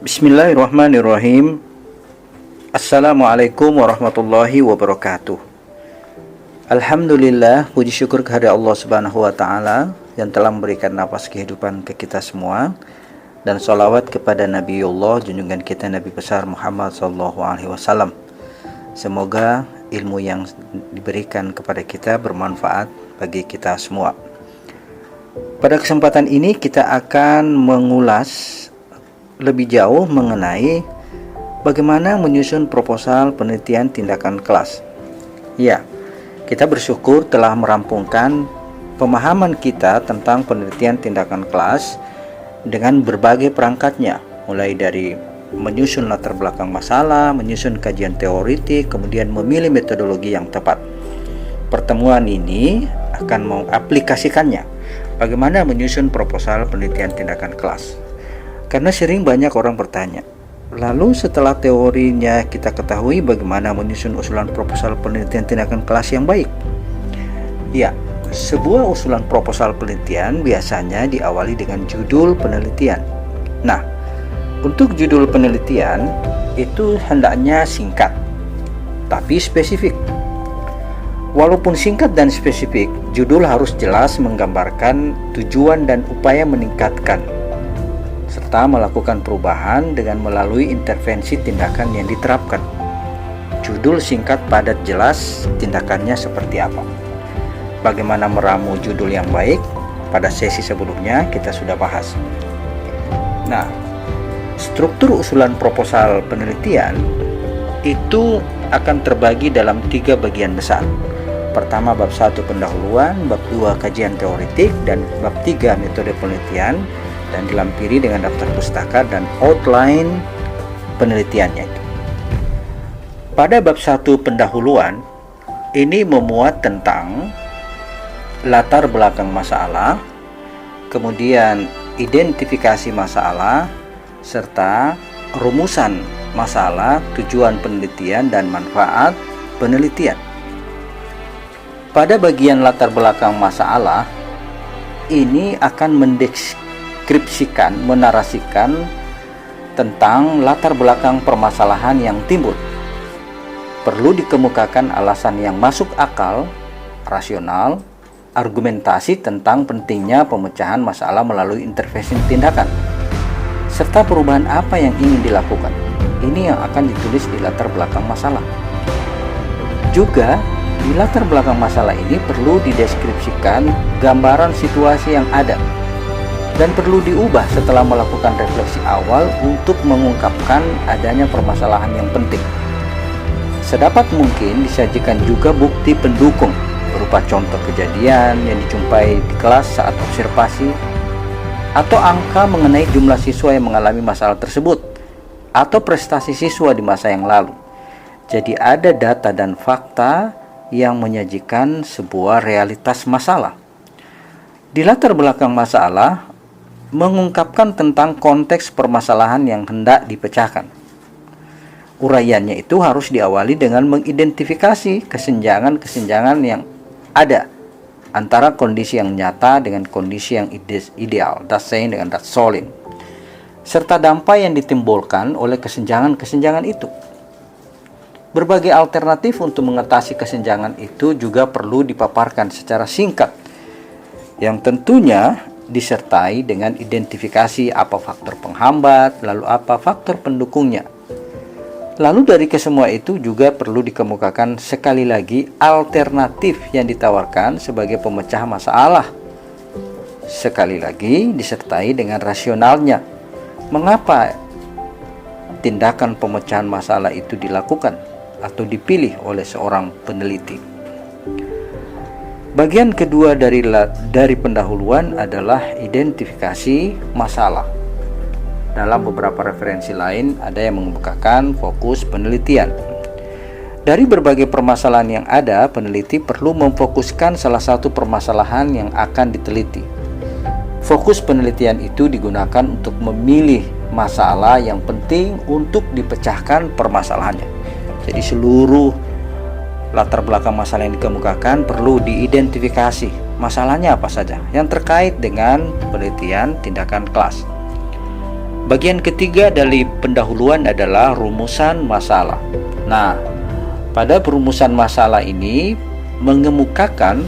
Bismillahirrahmanirrahim. Assalamualaikum warahmatullahi wabarakatuh. Alhamdulillah, puji syukur kehadirat Allah Subhanahu wa Ta'ala yang telah memberikan nafas kehidupan ke kita semua, dan sholawat kepada Nabiullah, junjungan kita Nabi besar Muhammad Sallallahu Alaihi Wasallam. Semoga ilmu yang diberikan kepada kita bermanfaat bagi kita semua. Pada kesempatan ini kita akan mengulas lebih jauh mengenai bagaimana menyusun proposal penelitian tindakan kelas. Ya, kita bersyukur telah merampungkan pemahaman kita tentang penelitian tindakan kelas dengan berbagai perangkatnya, mulai dari menyusun latar belakang masalah, menyusun kajian teoritik, kemudian memilih metodologi yang tepat. Pertemuan ini akan mengaplikasikannya, bagaimana menyusun proposal penelitian tindakan kelas. Karena sering banyak orang bertanya, lalu setelah teorinya kita ketahui, bagaimana menyusun usulan proposal penelitian tindakan kelas yang baik? Ya, sebuah usulan proposal penelitian biasanya diawali dengan judul penelitian. Nah, untuk judul penelitian itu hendaknya singkat, tapi spesifik. Walaupun singkat dan spesifik, judul harus jelas menggambarkan tujuan dan upaya meningkatkan serta melakukan perubahan dengan melalui intervensi tindakan yang diterapkan. Judul singkat, padat, jelas, tindakannya seperti apa. Bagaimana meramu judul yang baik, pada sesi sebelumnya kita sudah bahas. Nah, struktur usulan proposal penelitian itu akan terbagi dalam 3 bagian besar. Pertama, bab 1 pendahuluan, bab 2 kajian teoritik, dan bab 3 metode penelitian, dan dilampiri dengan daftar pustaka dan outline penelitiannya itu. Pada bab 1 pendahuluan, ini memuat tentang latar belakang masalah, kemudian identifikasi masalah, serta rumusan masalah, tujuan penelitian, dan manfaat penelitian. Pada bagian latar belakang masalah, ini akan menarasikan tentang latar belakang permasalahan yang timbul. Perlu dikemukakan alasan yang masuk akal, rasional, argumentasi tentang pentingnya pemecahan masalah melalui intervensi tindakan, serta perubahan apa yang ingin dilakukan. Ini yang akan ditulis di latar belakang masalah. Juga di latar belakang masalah ini perlu dideskripsikan gambaran situasi yang ada, dan perlu diubah setelah melakukan refleksi awal untuk mengungkapkan adanya permasalahan yang penting. Sedapat mungkin disajikan juga bukti pendukung berupa contoh kejadian yang dijumpai di kelas saat observasi, atau angka mengenai jumlah siswa yang mengalami masalah tersebut, atau prestasi siswa di masa yang lalu. Jadi ada data dan fakta yang menyajikan sebuah realitas masalah. Di latar belakang masalah mengungkapkan tentang konteks permasalahan yang hendak dipecahkan. Uraiannya itu harus diawali dengan mengidentifikasi kesenjangan-kesenjangan yang ada antara kondisi yang nyata dengan kondisi yang ideal, that's saying dengan that's solving, serta dampak yang ditimbulkan oleh kesenjangan-kesenjangan itu. Berbagai alternatif untuk mengatasi kesenjangan itu juga perlu dipaparkan secara singkat, yang tentunya disertai dengan identifikasi apa faktor penghambat, lalu apa faktor pendukungnya. Lalu dari kesemua itu juga perlu dikemukakan sekali lagi alternatif yang ditawarkan sebagai pemecah masalah. Sekali lagi disertai dengan rasionalnya. Mengapa tindakan pemecahan masalah itu dilakukan atau dipilih oleh seorang peneliti. Bagian kedua dari pendahuluan adalah identifikasi masalah. Dalam beberapa referensi lain ada yang mengemukakan fokus penelitian. Dari berbagai permasalahan yang ada, peneliti perlu memfokuskan salah satu permasalahan yang akan diteliti. Fokus penelitian itu digunakan untuk memilih masalah yang penting untuk dipecahkan permasalahannya. Jadi seluruh latar belakang masalah yang dikemukakan perlu diidentifikasi masalahnya apa saja yang terkait dengan penelitian tindakan kelas. Bagian ketiga dari pendahuluan adalah rumusan masalah. Nah, pada perumusan masalah ini mengemukakan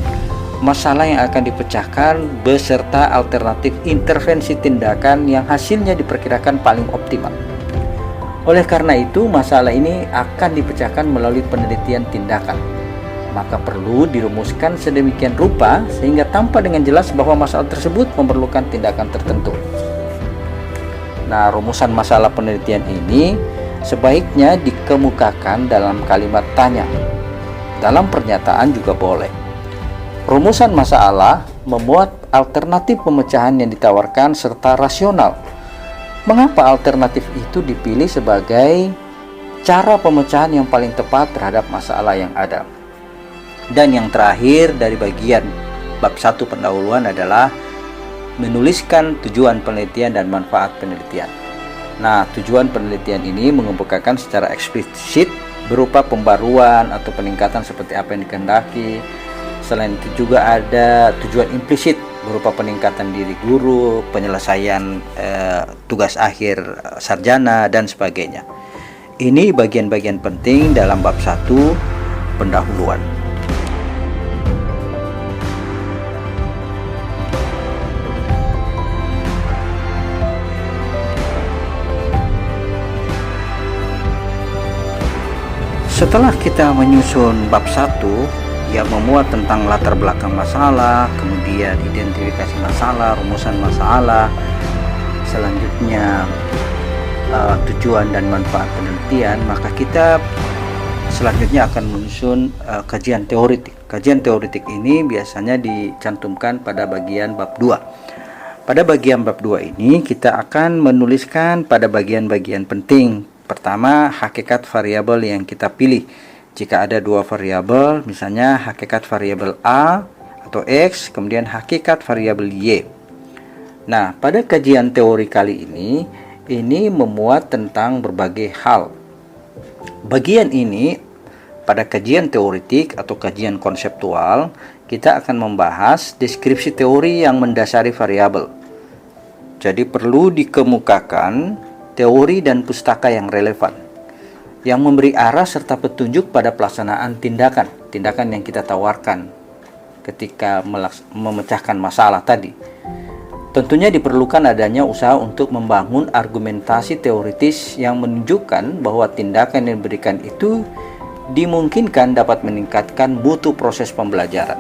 masalah yang akan dipecahkan beserta alternatif intervensi tindakan yang hasilnya diperkirakan paling optimal. Oleh karena itu, masalah ini akan dipecahkan melalui penelitian tindakan. Maka perlu dirumuskan sedemikian rupa sehingga tampak dengan jelas bahwa masalah tersebut memerlukan tindakan tertentu. Nah, rumusan masalah penelitian ini sebaiknya dikemukakan dalam kalimat tanya. Dalam pernyataan juga boleh. Rumusan masalah memuat alternatif pemecahan yang ditawarkan serta rasional. Mengapa alternatif itu dipilih sebagai cara pemecahan yang paling tepat terhadap masalah yang ada? Dan yang terakhir dari bagian bab 1 pendahuluan adalah menuliskan tujuan penelitian dan manfaat penelitian. Nah, tujuan penelitian ini mengemukakan secara eksplisit berupa pembaruan atau peningkatan seperti apa yang dikehendaki. Selain itu juga ada tujuan implisit berupa peningkatan diri guru, penyelesaian tugas akhir sarjana, dan sebagainya. Ini bagian-bagian penting dalam bab 1 pendahuluan. Setelah kita menyusun bab 1 yang memuat tentang latar belakang masalah, kemudian identifikasi masalah, rumusan masalah, selanjutnya tujuan dan manfaat penelitian, maka kita selanjutnya akan menyusun kajian teoritik. Kajian teoritik ini biasanya dicantumkan pada bagian bab 2. Pada bagian bab 2 ini kita akan menuliskan pada bagian-bagian penting. Pertama, hakikat variabel yang kita pilih. Jika ada dua variabel, misalnya hakikat variabel A atau X, kemudian hakikat variabel Y. Nah, pada kajian teori kali ini memuat tentang berbagai hal. Bagian ini, pada kajian teoritik atau kajian konseptual, kita akan membahas deskripsi teori yang mendasari variabel. Jadi perlu dikemukakan teori dan pustaka yang relevan, yang memberi arah serta petunjuk pada pelaksanaan tindakan yang kita tawarkan ketika memecahkan masalah tadi. Tentunya diperlukan adanya usaha untuk membangun argumentasi teoritis yang menunjukkan bahwa tindakan yang diberikan itu dimungkinkan dapat meningkatkan mutu proses pembelajaran.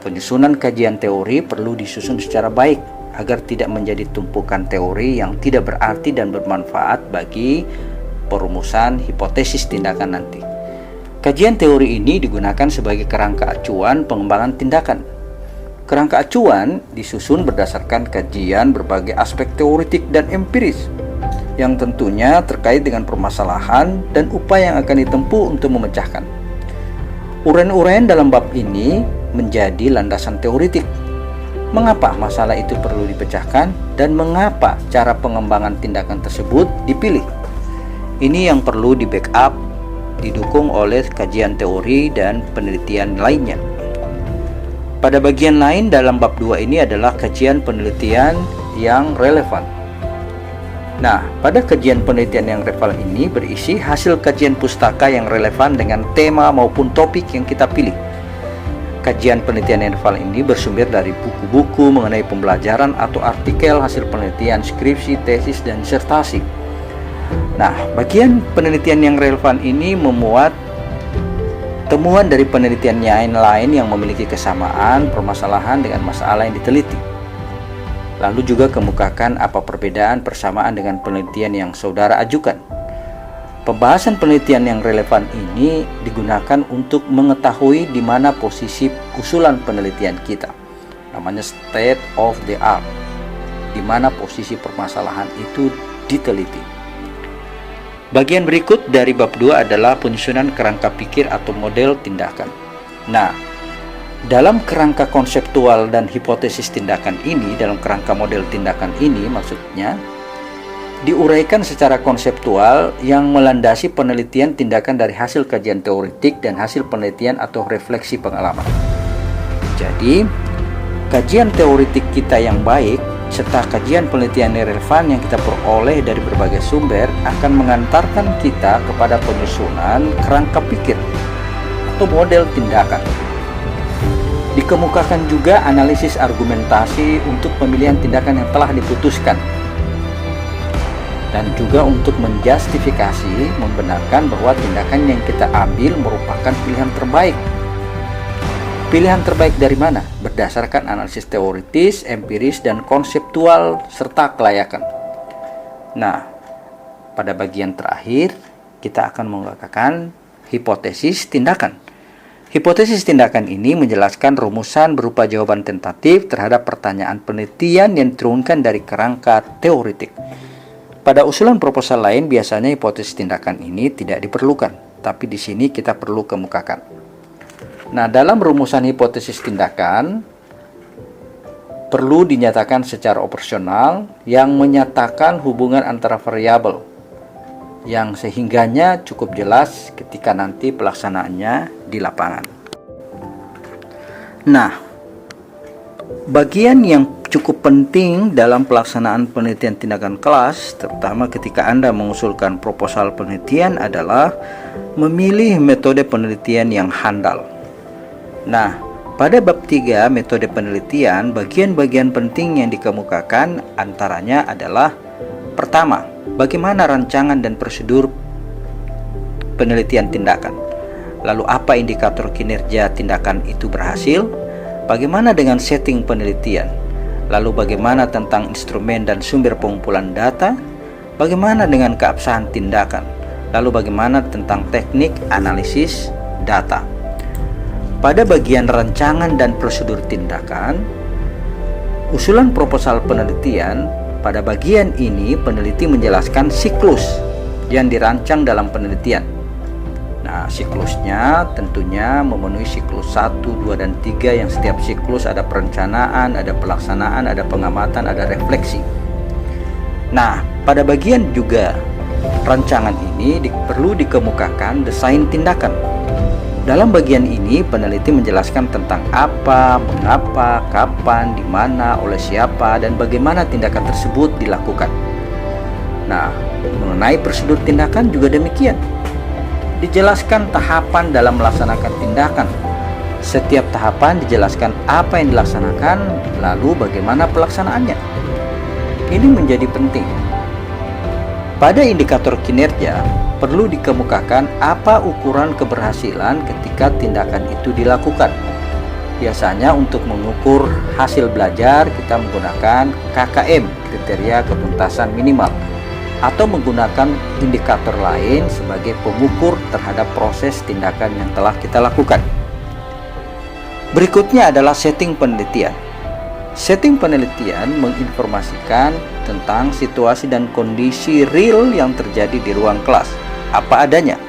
Penyusunan kajian teori perlu disusun secara baik agar tidak menjadi tumpukan teori yang tidak berarti dan bermanfaat bagi perumusan hipotesis tindakan nanti. Kajian teori ini digunakan sebagai kerangka acuan pengembangan tindakan. Kerangka acuan disusun berdasarkan kajian berbagai aspek teoritik dan empiris yang tentunya terkait dengan permasalahan dan upaya yang akan ditempuh untuk memecahkan. Uraian-uraian dalam bab ini menjadi landasan teoritik. Mengapa masalah itu perlu dipecahkan dan mengapa cara pengembangan tindakan tersebut dipilih? Ini yang perlu di backup, didukung oleh kajian teori dan penelitian lainnya. Pada bagian lain dalam bab 2 ini adalah kajian penelitian yang relevan. Nah, pada kajian penelitian yang relevan ini berisi hasil kajian pustaka yang relevan dengan tema maupun topik yang kita pilih. Kajian penelitian yang relevan ini bersumber dari buku-buku mengenai pembelajaran atau artikel hasil penelitian, skripsi, tesis, dan disertasi. Nah, bagian penelitian yang relevan ini memuat temuan dari penelitian yang lain yang memiliki kesamaan permasalahan dengan masalah yang diteliti. Lalu juga kemukakan apa perbedaan persamaan dengan penelitian yang saudara ajukan. Pembahasan penelitian yang relevan ini digunakan untuk mengetahui di mana posisi usulan penelitian kita. Namanya state of the art. Di mana posisi permasalahan itu diteliti. Bagian berikut dari bab 2 adalah penyusunan kerangka pikir atau model tindakan. Nah, dalam kerangka konseptual dan hipotesis tindakan ini, dalam kerangka model tindakan ini maksudnya diuraikan secara konseptual yang melandasi penelitian tindakan dari hasil kajian teoritik dan hasil penelitian atau refleksi pengalaman. Jadi, kajian teoritik kita yang baik serta kajian penelitian yang relevan yang kita peroleh dari berbagai sumber akan mengantarkan kita kepada penyusunan kerangka pikir atau model tindakan. Dikemukakan juga analisis argumentasi untuk pemilihan tindakan yang telah diputuskan, dan juga untuk menjustifikasi, membenarkan bahwa tindakan yang kita ambil merupakan pilihan terbaik. Pilihan terbaik dari mana? Berdasarkan analisis teoritis, empiris, dan konseptual, serta kelayakan. Nah, pada bagian terakhir, kita akan menggunakan hipotesis tindakan. Hipotesis tindakan ini menjelaskan rumusan berupa jawaban tentatif terhadap pertanyaan penelitian yang diturunkan dari kerangka teoritik. Pada usulan proposal lain, biasanya hipotesis tindakan ini tidak diperlukan, tapi di sini kita perlu kemukakan. Nah, dalam rumusan hipotesis tindakan perlu dinyatakan secara operasional yang menyatakan hubungan antara variabel yang sehingganya cukup jelas ketika nanti pelaksanaannya di lapangan. Nah, bagian yang cukup penting dalam pelaksanaan penelitian tindakan kelas, terutama ketika Anda mengusulkan proposal penelitian, adalah memilih metode penelitian yang handal. Nah, pada bab 3 metode penelitian, bagian-bagian penting yang dikemukakan antaranya adalah: pertama, bagaimana rancangan dan prosedur penelitian tindakan. Lalu apa indikator kinerja tindakan itu berhasil? Bagaimana dengan setting penelitian? Lalu bagaimana tentang instrumen dan sumber pengumpulan data? Bagaimana dengan keabsahan tindakan? Lalu bagaimana tentang teknik analisis data? Pada bagian rancangan dan prosedur tindakan, usulan proposal penelitian, pada bagian ini peneliti menjelaskan siklus yang dirancang dalam penelitian. Nah, siklusnya tentunya memenuhi siklus 1, 2, dan 3 yang setiap siklus ada perencanaan, ada pelaksanaan, ada pengamatan, ada refleksi. Nah, pada bagian juga rancangan ini perlu dikemukakan desain tindakan. Dalam bagian ini, peneliti menjelaskan tentang apa, mengapa, kapan, di mana, oleh siapa, dan bagaimana tindakan tersebut dilakukan. Nah, mengenai prosedur tindakan juga demikian. Dijelaskan tahapan dalam melaksanakan tindakan. Setiap tahapan dijelaskan apa yang dilaksanakan, lalu bagaimana pelaksanaannya. Ini menjadi penting. Pada indikator kinerja, perlu dikemukakan apa ukuran keberhasilan ketika tindakan itu dilakukan. Biasanya untuk mengukur hasil belajar, kita menggunakan KKM, kriteria ketuntasan minimal, atau menggunakan indikator lain sebagai pengukur terhadap proses tindakan yang telah kita lakukan. Berikutnya adalah setting penelitian. Setting penelitian menginformasikan tentang situasi dan kondisi real yang terjadi di ruang kelas, apa adanya.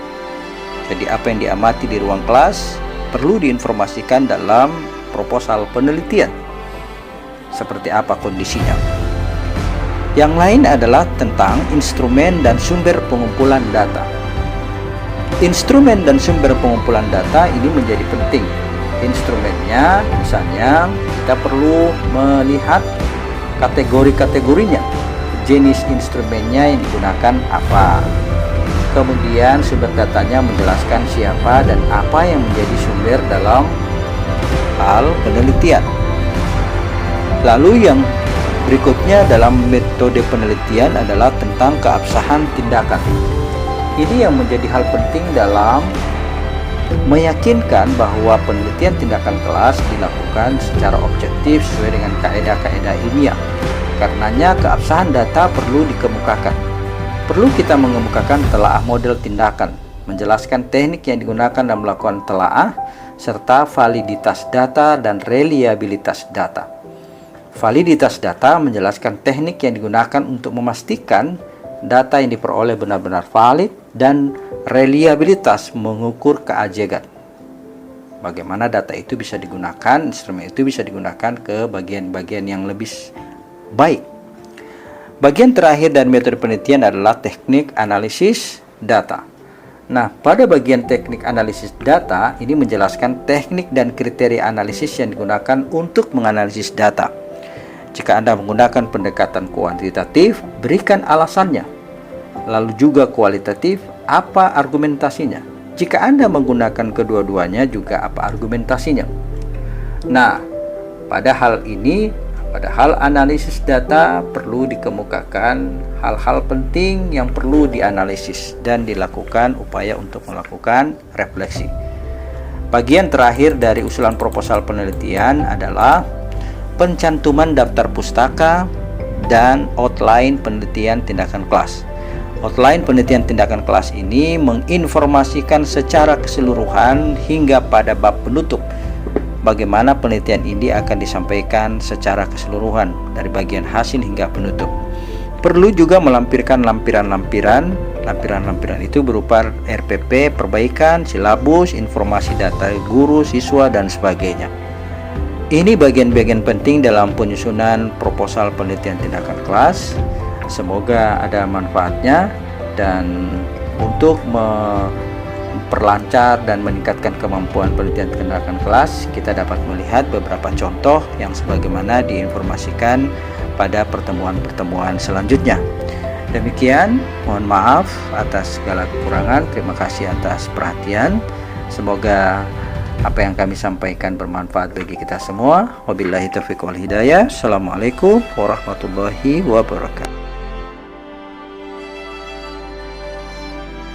Jadi apa yang diamati di ruang kelas perlu diinformasikan dalam proposal penelitian. Seperti apa kondisinya. Yang lain adalah tentang instrumen dan sumber pengumpulan data. Instrumen dan sumber pengumpulan data ini menjadi penting. Instrumennya, misalnya kita perlu melihat kategori-kategorinya, jenis instrumennya yang digunakan apa, kemudian sumber datanya menjelaskan siapa dan apa yang menjadi sumber dalam hal penelitian. Lalu yang berikutnya dalam metode penelitian adalah tentang keabsahan tindakan. Ini yang menjadi hal penting dalam meyakinkan bahwa penelitian tindakan kelas dilakukan secara objektif sesuai dengan kaedah-kaedah ilmiah. Karenanya keabsahan data perlu dikemukakan. Perlu kita mengemukakan telaah model tindakan, menjelaskan teknik yang digunakan dalam melakukan telaah, serta validitas data dan reliabilitas data. Validitas data menjelaskan teknik yang digunakan untuk memastikan data yang diperoleh benar-benar valid, dan reliabilitas mengukur keajegan. Bagaimana data itu bisa digunakan, instrumen itu bisa digunakan ke bagian-bagian yang lebih baik. Bagian terakhir dan metode penelitian adalah teknik analisis data. Nah, pada bagian teknik analisis data ini menjelaskan teknik dan kriteria analisis yang digunakan untuk menganalisis data. Jika Anda menggunakan pendekatan kuantitatif, berikan alasannya. Lalu juga kualitatif, apa argumentasinya? Jika Anda menggunakan kedua-duanya, juga apa argumentasinya? Nah, pada hal analisis data perlu dikemukakan hal-hal penting yang perlu dianalisis dan dilakukan upaya untuk melakukan refleksi. Bagian terakhir dari usulan proposal penelitian adalah pencantuman daftar pustaka dan outline penelitian tindakan kelas. Outline penelitian tindakan kelas ini menginformasikan secara keseluruhan hingga pada bab penutup bagaimana penelitian ini akan disampaikan secara keseluruhan dari bagian hasil hingga penutup. Perlu juga melampirkan lampiran-lampiran. Lampiran-lampiran itu berupa RPP, perbaikan, silabus, informasi data guru, siswa, dan sebagainya. Ini bagian-bagian penting dalam penyusunan proposal penelitian tindakan kelas. Semoga ada manfaatnya, dan untuk memperlancar dan meningkatkan kemampuan penelitian tindakan kelas, kita dapat melihat beberapa contoh yang sebagaimana diinformasikan pada pertemuan-pertemuan selanjutnya. Demikian, mohon maaf atas segala kekurangan. Terima kasih atas perhatian. Semoga apa yang kami sampaikan bermanfaat bagi kita semua. Wabillahi taufiq wal hidayah. Assalamualaikum warahmatullahi wabarakatuh.